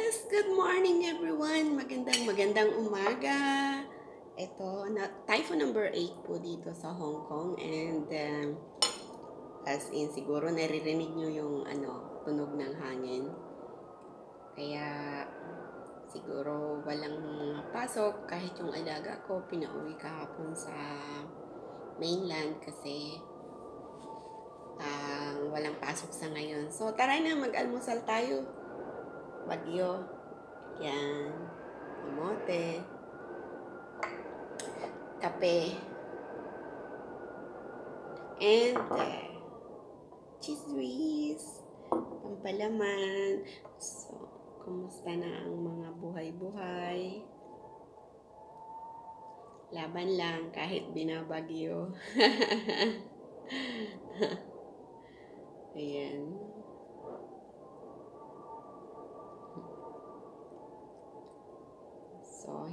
Yes, good morning everyone. Magandang umaga. Ito, typhoon number 8 po dito sa Hong Kong and as in siguro naririnig nyo yung tunog ng hangin. Kaya siguro walang pasok kahit yung alaga ko pinauwi kahapon sa mainland kasi walang pasok sa ngayon. So tara na, mag-almusal tayo. Bagyo. Yan. Kamote. Kape. And cheese whiz. Pampalaman. So, kumusta na ang mga buhay-buhay? Laban lang kahit binabagyo. Ayan. So,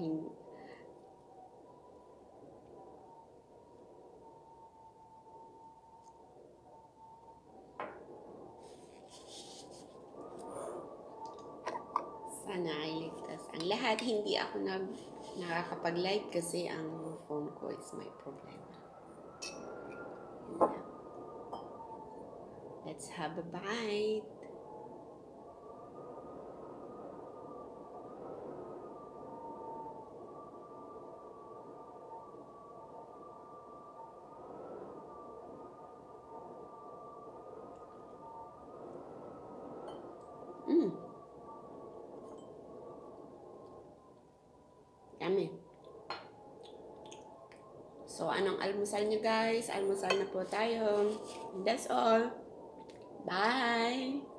sana ay ligtas ang lahat. Hindi ako nakakapag-live kasi ang phone ko is may problema. Let's have a bite. Yummy. So, anong almusal nyo guys? Almusal na po tayo. That's all. Bye!